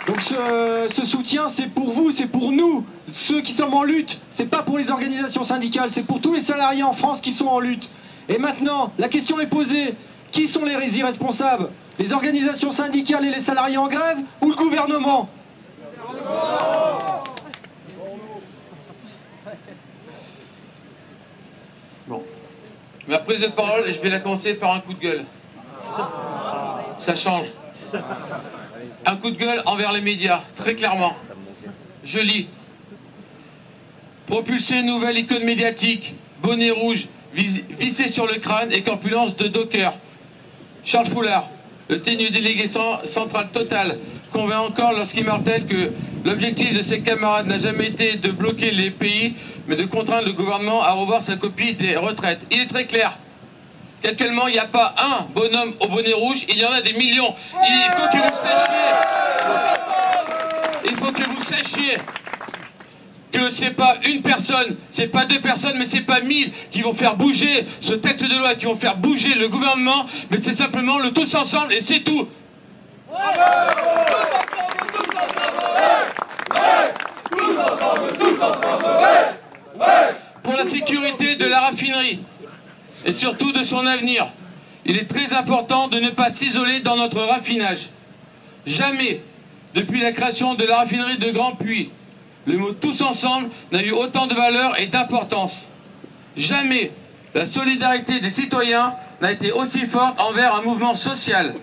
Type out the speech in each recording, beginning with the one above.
Donc ce soutien, c'est pour vous, c'est pour nous, ceux qui sommes en lutte. C'est pas pour les organisations syndicales, c'est pour tous les salariés en France qui sont en lutte. Et maintenant, la question est posée. Qui sont les irresponsables? Les organisations syndicales et les salariés en grève ou le gouvernement? Bon. Ma prise de parole, je vais la commencer par un coup de gueule. Ça change. Un coup de gueule envers les médias, très clairement. Je lis. Propulser une nouvelle icône médiatique, bonnet rouge, vissé sur le crâne et corpulence de Docker. Charles Foulard, le tenu délégué central total, convainc encore lorsqu'il martèle que l'objectif de ses camarades n'a jamais été de bloquer les pays, mais de contraindre le gouvernement à revoir sa copie des retraites. Il est très clair qu'actuellement, il n'y a pas un bonhomme au bonnet rouge, il y en a des millions. Il faut que vous sachiez, il faut que vous sachiez que c'est pas une personne, c'est pas deux personnes, mais c'est pas 1000 qui vont faire bouger ce texte de loi, qui vont faire bouger le gouvernement, mais c'est simplement le tous ensemble et c'est tout. Pour la sécurité de la raffinerie et surtout de son avenir, il est très important de ne pas s'isoler dans notre raffinage. Jamais, depuis la création de la raffinerie de Grand Puy, le mot « tous ensemble » n'a eu autant de valeur et d'importance. Jamais la solidarité des citoyens n'a été aussi forte envers un mouvement social.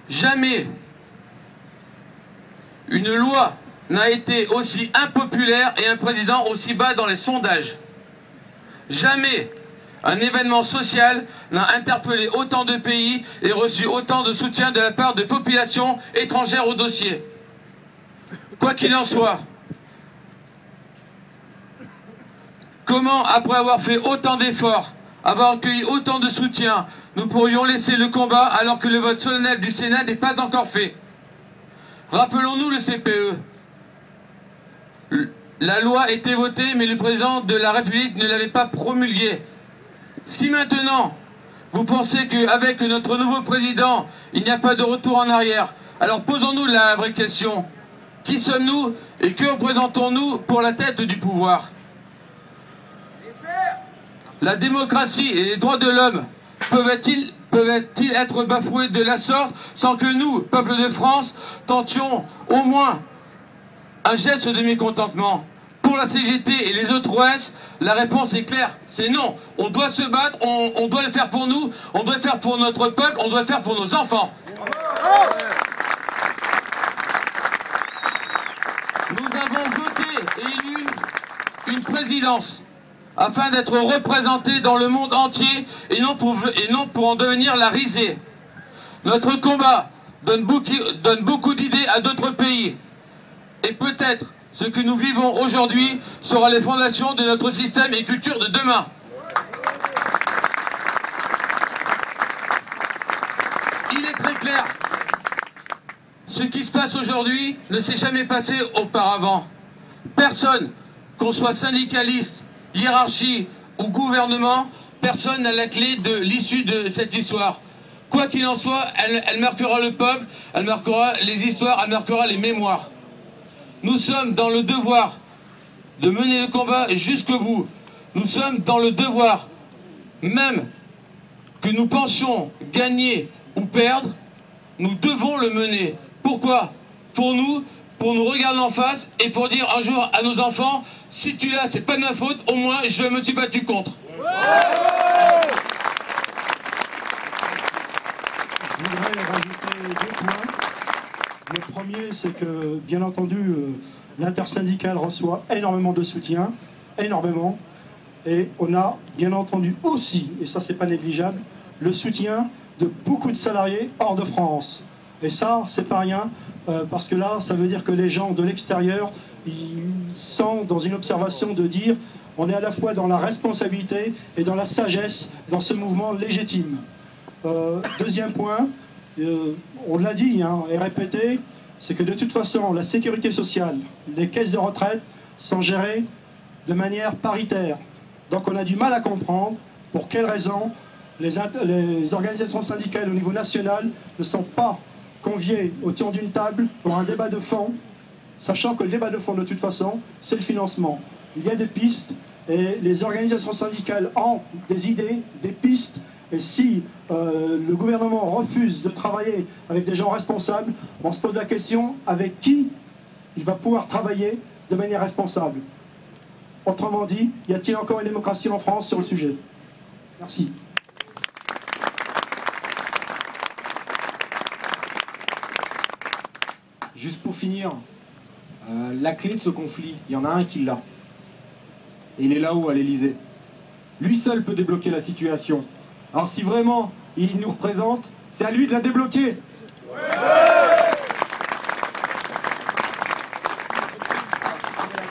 Jamais une loi n'a été aussi impopulaire et un président aussi bas dans les sondages. Jamais un événement social n'a interpellé autant de pays et reçu autant de soutien de la part de populations étrangères au dossier. Quoi qu'il en soit, comment, après avoir fait autant d'efforts, avoir accueilli autant de soutien, nous pourrions laisser le combat alors que le vote solennel du Sénat n'est pas encore fait? Rappelons-nous le CPE. La loi a été votée, mais le président de la République ne l'avait pas promulguée. Si maintenant, vous pensez qu'avec notre nouveau président, il n'y a pas de retour en arrière, alors posons-nous la vraie question. Qui sommes-nous et que représentons-nous pour la tête du pouvoir? La démocratie et les droits de l'homme peuvent-ils être bafoués de la sorte sans que nous, peuple de France, tentions au moins un geste de mécontentement? Pour la CGT et les autres OS, la réponse est claire, c'est non. On doit se battre, on doit le faire pour nous, on doit le faire pour notre peuple, on doit le faire pour nos enfants. Nous avons voté et élu une présidence afin d'être représentés dans le monde entier et non pour en devenir la risée. Notre combat donne beaucoup d'idées à d'autres pays. Et peut-être ce que nous vivons aujourd'hui sera les fondations de notre système et culture de demain. Il est très clair, ce qui se passe aujourd'hui ne s'est jamais passé auparavant. Personne, qu'on soit syndicaliste, hiérarchie ou gouvernement, personne n'a la clé de l'issue de cette histoire. Quoi qu'il en soit, elle marquera le peuple, elle marquera les histoires, elle marquera les mémoires. Nous sommes dans le devoir de mener le combat jusqu'au bout. Nous sommes dans le devoir, même que nous pensions gagner ou perdre, nous devons le mener. Pourquoi? Pour nous regarder en face et pour dire un jour à nos enfants, si tu l'as, c'est pas de ma faute, au moins je me suis battu contre. Je voudrais rajouter 2 points. Le premier, c'est que, bien entendu, l'intersyndicale reçoit énormément de soutien, énormément, et on a, bien entendu, aussi, et ça c'est pas négligeable, le soutien de beaucoup de salariés hors de France. Et ça, c'est pas rien, parce que là, ça veut dire que les gens de l'extérieur, ils sont dans une observation de dire on est à la fois dans la responsabilité et dans la sagesse dans ce mouvement légitime. Deuxième point, on l'a dit et répété, c'est que de toute façon, la sécurité sociale, les caisses de retraite sont gérées de manière paritaire. Donc on a du mal à comprendre pour quelles raisons les organisations syndicales au niveau national ne sont pas conviés autour d'une table pour un débat de fond, sachant que le débat de fond, de toute façon, c'est le financement. Il y a des pistes et les organisations syndicales ont des idées, des pistes. Et si le gouvernement refuse de travailler avec des gens responsables, on se pose la question avec qui il va pouvoir travailler de manière responsable. Autrement dit, y a-t-il encore une démocratie en France sur le sujet? Merci. Juste pour finir, la clé de ce conflit, il y en a un qui l'a. Et il est là-haut à l'Élysée. Lui seul peut débloquer la situation. Alors si vraiment il nous représente, c'est à lui de la débloquer.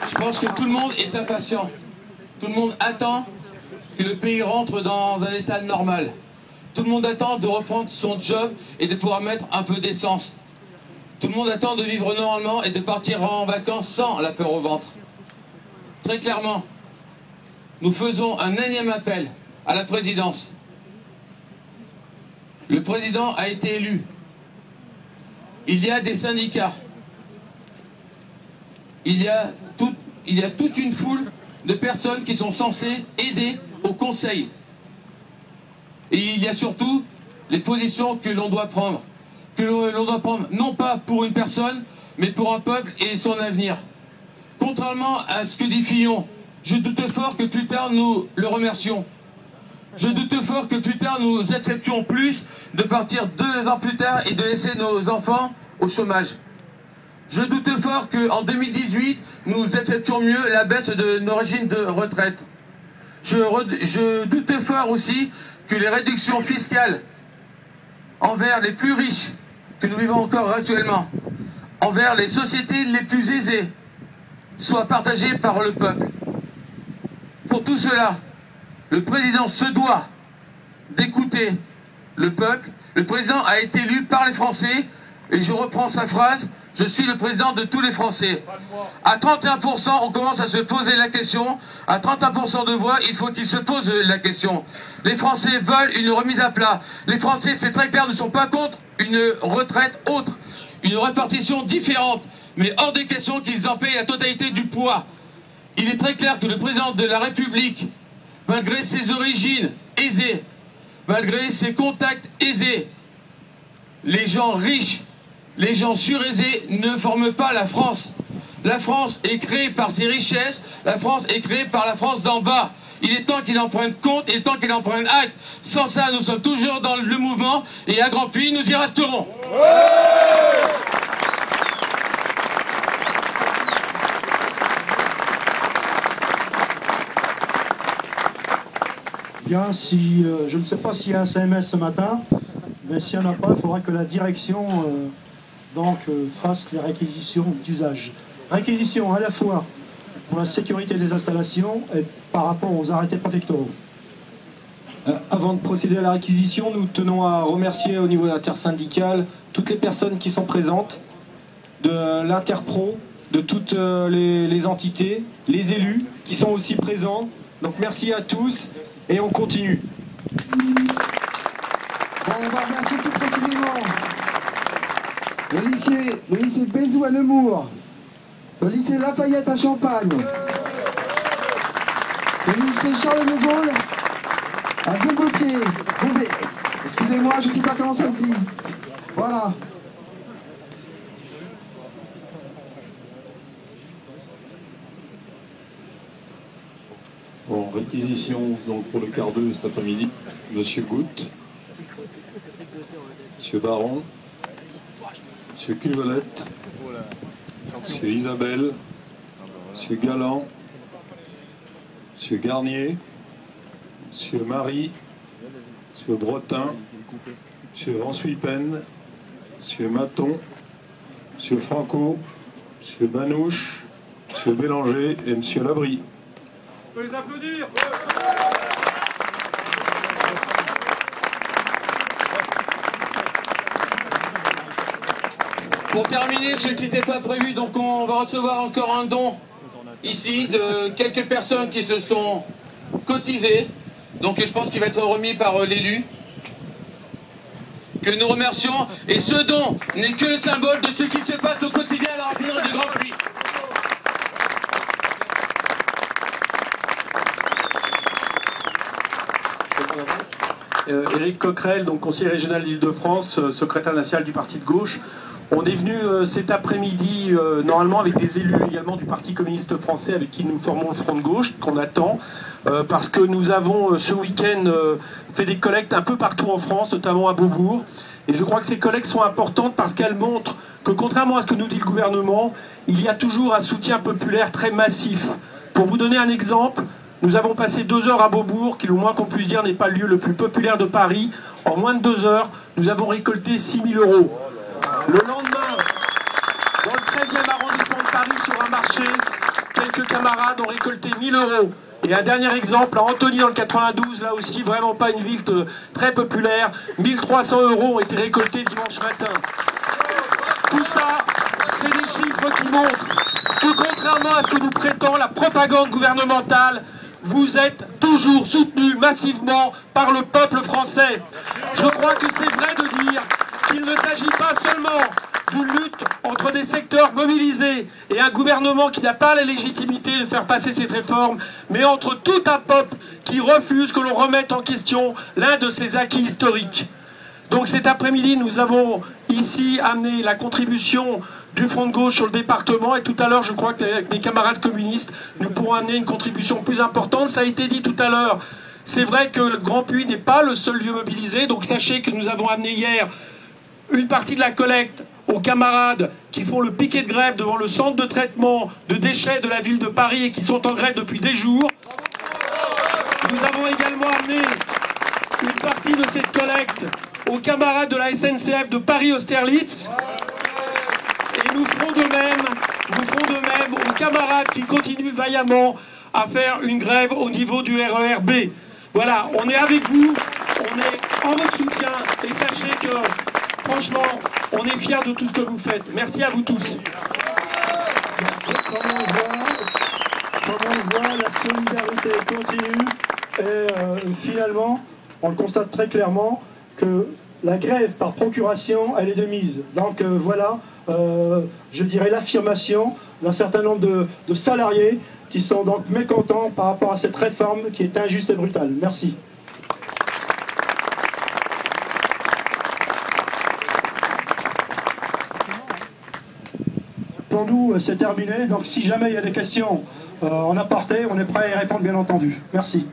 Je pense que tout le monde est impatient. Tout le monde attend que le pays rentre dans un état normal. Tout le monde attend de reprendre son job et de pouvoir mettre un peu d'essence. Tout le monde attend de vivre normalement et de partir en vacances sans la peur au ventre. Très clairement, nous faisons un énième appel à la présidence. Le président a été élu. Il y a des syndicats. Il y a toute une foule de personnes qui sont censées aider au Conseil. Et il y a surtout les positions que l'on doit prendre. Que l'on doit prendre non pas pour une personne, mais pour un peuple et son avenir. Contrairement à ce que dit Fillon, je doute fort que plus tard nous le remercions. Je doute fort que plus tard nous acceptions plus de partir 2 ans plus tard et de laisser nos enfants au chômage. Je doute fort qu'en 2018, nous acceptions mieux la baisse de nos régimes de retraite. Je doute fort aussi que les réductions fiscales envers les plus riches, que nous vivons encore actuellement, envers les sociétés les plus aisées, soient partagées par le peuple. Pour tout cela, le président se doit d'écouter le peuple. Le président a été élu par les Français, et je reprends sa phrase, je suis le président de tous les Français. À 31%, on commence à se poser la question. À 31% de voix, il faut qu'ils se posent la question. Les Français veulent une remise à plat. Les Français, c'est très clair, ne sont pas contre une retraite autre, une répartition différente, mais hors des questions qu'ils en payent la totalité du poids. Il est très clair que le président de la République, malgré ses origines aisées, malgré ses contacts aisés, les gens riches, les gens suraisés ne forment pas la France. La France est créée par ses richesses, la France est créée par la France d'en bas. Il est temps qu'il en prenne compte, il est temps qu'il en prenne acte. Sans ça, nous sommes toujours dans le mouvement et à grand puits, nous y resterons. Bien, si je ne sais pas s'il y a un CMS ce matin, mais s'il n'y en a pas, il faudra que la direction fasse les réquisitions d'usage. Réquisitions à la fois pour la sécurité des installations et par rapport aux arrêtés préfectoraux. Avant de procéder à la réquisition, nous tenons à remercier au niveau intersyndicale toutes les personnes qui sont présentes, de l'Interpro, de toutes les entités, les élus qui sont aussi présents. Donc merci à tous et on continue. Bon, on va remercier tout précisément le lycée Bézou à Nemours, le lycée Lafayette à Champagne, le lycée Charles de Gaulle à Beaubocquet. Excusez-moi, je ne sais pas comment ça se dit. Voilà. En réquisition donc pour le quart d'heure cet après-midi, Monsieur Goutte, Monsieur Baron, Monsieur Culvelette, Monsieur Isabelle, Monsieur Galland, Monsieur Garnier, Monsieur Marie, Monsieur Bretin, Monsieur Van Swipen, Monsieur Maton, Monsieur Franco, Monsieur Banouche, Monsieur Bélanger et Monsieur Labrie. On peut les applaudir. Pour terminer, ce qui n'était pas prévu, donc on va recevoir encore un don ici de quelques personnes qui se sont cotisées. Donc je pense qu'il va être remis par l'élu. que nous remercions, et ce don n'est que le symbole de ce qui se passe au quotidien à la raffinerie du Grand Puy. Éric Coquerel, donc conseiller régional d'Île-de-France, secrétaire national du parti de gauche. On est venu cet après-midi, normalement avec des élus également du Parti communiste français avec qui nous formons le front de gauche, qu'on attend, parce que nous avons ce week-end fait des collectes un peu partout en France, notamment à Beaubourg. Et je crois que ces collectes sont importantes parce qu'elles montrent que, contrairement à ce que nous dit le gouvernement, il y a toujours un soutien populaire très massif. Pour vous donner un exemple, nous avons passé 2 heures à Beaubourg, qui, le moins qu'on puisse dire, n'est pas le lieu le plus populaire de Paris. En moins de 2 heures, nous avons récolté 6 000 €. Le lendemain, dans le 13e arrondissement de Paris, sur un marché, quelques camarades ont récolté 1 000 €. Et un dernier exemple, à Antony dans le 92, là aussi, vraiment pas une ville très populaire, 1 300 € ont été récoltés dimanche matin. Tout ça, c'est des chiffres qui montrent que, contrairement à ce que nous prétend la propagande gouvernementale, vous êtes toujours soutenus massivement par le peuple français. Je crois que c'est vrai de dire qu'il ne s'agit pas seulement d'une lutte entre des secteurs mobilisés et un gouvernement qui n'a pas la légitimité de faire passer cette réforme, mais entre tout un peuple qui refuse que l'on remette en question l'un de ses acquis historiques. Donc cet après-midi, nous avons ici amené la contribution du Front de gauche sur le département, et tout à l'heure, je crois qu'avec mes camarades communistes, nous pourrons amener une contribution plus importante. Ça a été dit tout à l'heure, c'est vrai que le Grand Puy n'est pas le seul lieu mobilisé, donc sachez que nous avons amené hier une partie de la collecte aux camarades qui font le piquet de grève devant le centre de traitement de déchets de la ville de Paris et qui sont en grève depuis des jours. Nous avons également amené une partie de cette collecte aux camarades de la SNCF de Paris-Austerlitz. Et nous ferons de même aux camarades qui continuent vaillamment à faire une grève au niveau du RER B. Voilà, on est avec vous, on est en votre soutien, et sachez que, franchement, on est fiers de tout ce que vous faites. Merci à vous tous. Comme on voit, la solidarité continue, et finalement, on le constate très clairement que la grève par procuration, elle est de mise. Donc voilà, je dirais l'affirmation d'un certain nombre de salariés qui sont donc mécontents par rapport à cette réforme qui est injuste et brutale. Merci. Pour nous, c'est terminé. Donc si jamais il y a des questions en aparté, on est prêt à y répondre, bien entendu. Merci.